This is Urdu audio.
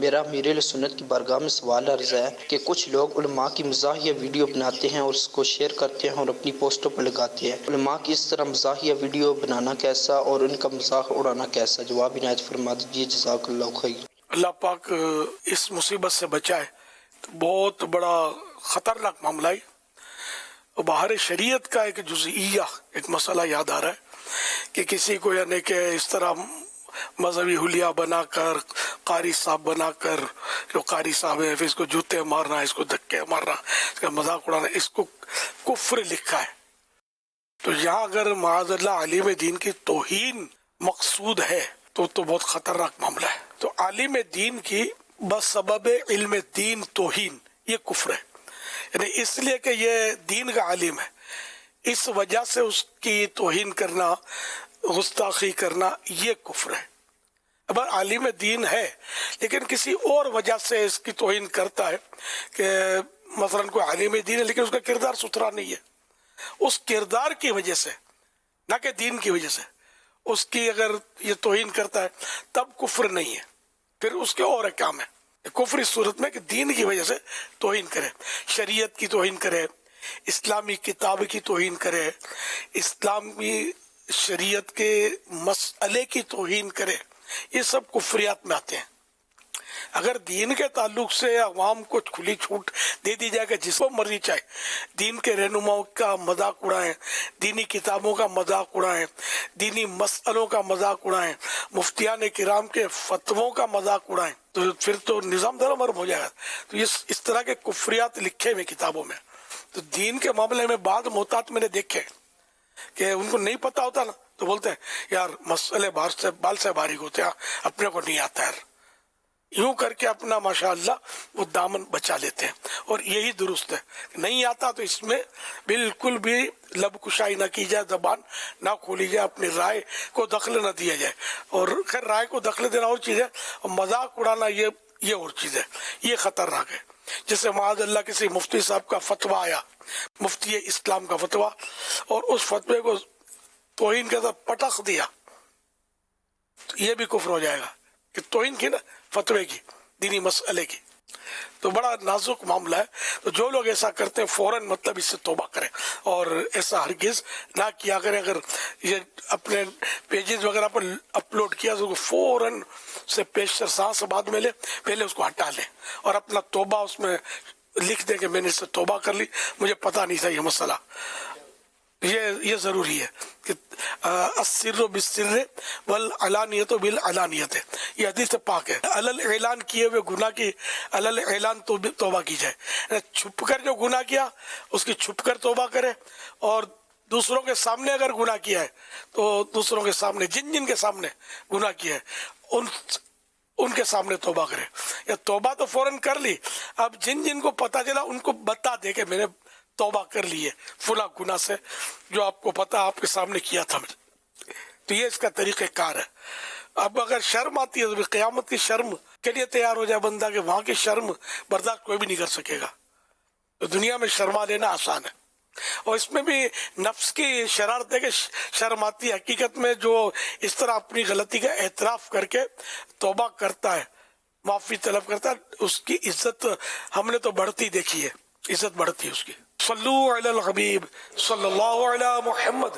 میرا امیر اہل سنت کی بارگاہ میں سوال عرض ہے کہ کچھ لوگ علماء کی مزاحیہ ویڈیو بناتے ہیں اور اس کو شیئر کرتے ہیں اور اپنی پوسٹوں پر لگاتے ہیں۔ علماء کی اس طرح مزاحیہ ویڈیو بنانا کیسا اور ان کا مذاق اڑانا کیسا؟ جواب عنایت فرما دیجیے، جزاک اللہ خیر۔ اللہ پاک اس مصیبت سے بچائے، تو بہت بڑا خطرناک معاملہ ہے۔ باہر شریعت کا ایک جزئیہ، ایک مسئلہ یاد آ رہا ہے کہ کسی کو یعنی کہ اس طرح مذہبی حلیہ بنا کر، قاری صاحب بنا کر، جو قاری صاحب ہے پھر اس کو جوتے مارنا، اس کو دھکے مارنا، اس کا مذاق اڑانا، اس کو کفر لکھا ہے۔ تو یہاں اگر معاذ اللہ عالم دین کی توہین مقصود ہے تو بہت خطرناک معاملہ ہے۔ تو عالم دین کی بسبب علم دین توہین، یہ کفر ہے، یعنی اس لیے کہ یہ دین کا عالم ہے، اس وجہ سے اس کی توہین کرنا، گستاخی کرنا، یہ کفر ہے۔ اب عالم دین ہے لیکن کسی اور وجہ سے اس کی توہین کرتا ہے، کہ مثلا کوئی عالم دین ہے لیکن اس کا کردار ستھرا نہیں ہے، اس کردار کی وجہ سے، نہ کہ دین کی وجہ سے اس کی اگر یہ توہین کرتا ہے تب کفر نہیں ہے، پھر اس کے اور کام ہے۔ کفر اس صورت میں کہ دین کی وجہ سے توہین کرے، شریعت کی توہین کرے، اسلامی کتاب کی توہین کرے، اسلامی شریعت کے مسئلے کی توہین کرے، یہ سب کفریات میں آتے ہیں۔ اگر دین کے تعلق سے عوام کو کھلی چھوٹ دے دی جائے کہ جس کو مرضی چاہے دین کے رہنماؤں کا مذاق اڑائیں، دینی کتابوں کا مذاق اڑائیں، دینی مسئلوں کا مذاق اڑائیں، مفتیان کرام کے فتووں کا مذاق اڑائیں، تو پھر تو نظام درہم ہو جائے گا۔ تو یہ اس طرح کے کفریات لکھے ہوئے کتابوں میں۔ تو دین کے معاملے میں بعض محتاط میں نے دیکھے کہ ان کو نہیں پتا ہوتا نا، تو بولتے ہیں یار مسئلے بال سے باریک ہوتے ہیں، اپنے کو نہیں آتا ہے، یوں کر کے اپنا ماشاءاللہ وہ دامن بچا لیتے ہیں، اور یہی درست ہے۔ نہیں آتا تو اس میں بالکل بھی لب کشائی نہ کی جائے، زبان نہ کھولی جائے، اپنی رائے کو دخل نہ دیا جائے۔ اور خیر رائے کو دخل دینا اور چیز ہے، اور مذاق اڑانا یہ اور چیز ہے، یہ خطرناک ہے۔ جیسے معاذ اللہ کسی مفتی صاحب کا فتویٰ آیا، مفتی اسلام کا فتویٰ، اور اس فتوے کو توہین کے ساتھ پٹخ دیا، تو یہ بھی کفر ہو جائے گا کہ توہین کی نا فتوے کی، دینی مسئلے کی۔ تو بڑا نازک معاملہ ہے۔ تو جو لوگ ایسا کرتے ہیں فوراً مطلب اس سے توبہ کریں، اور ایسا ہرگز نہ کیا کریں۔ اگر یہ اپنے پیجز وغیرہ پر اپلوڈ کیا تو فوراً سے پیشتر سانس بعد میں لے، پہلے اس کو ہٹا لیں اور اپنا توبہ اس میں لکھ دیں کہ میں نے اس سے توبہ کر لی، مجھے پتہ نہیں تھا یہ مسئلہ۔ یہ ضروری ہے کہ السر بالسر والعلانیت بالعلانیت، یہ حدیث پاک ہے۔ علل اعلان کیے ہوئے گناہ کی علل اعلان توبہ کی جائے، چھپ کر جو گناہ کیا اس کی چھپ کر توبہ کرے، اور دوسروں کے سامنے اگر گناہ کیا ہے تو دوسروں کے سامنے، جن کے سامنے گناہ کیا ہے ان کے سامنے توبہ کرے۔ یا توبہ تو فوراً کر لی، اب جن کو پتہ چلا ان کو بتا دے کہ میں نے توبہ کر لی ہے فلاں گناہ سے، جو آپ کو پتا آپ کے سامنے کیا تھا۔ تو یہ اس کا طریقہ کار ہے۔ اب اگر شرم آتی ہے تو قیامت کی شرم کے لیے تیار ہو جائے بندہ کہ وہاں کی شرم برداشت کوئی بھی نہیں کر سکے گا۔ تو دنیا میں شرما لینا آسان ہے، اور اس میں بھی نفس کی شرارت ہے کہ شرم آتی ہے۔ حقیقت میں جو اس طرح اپنی غلطی کا اعتراف کر کے توبہ کرتا ہے، معافی طلب کرتا ہے، اس کی عزت ہم نے تو بڑھتی دیکھی ہے، عزت بڑھتی ہے اس کی۔ صلو علی الحبیب صلی اللہ علی محمد۔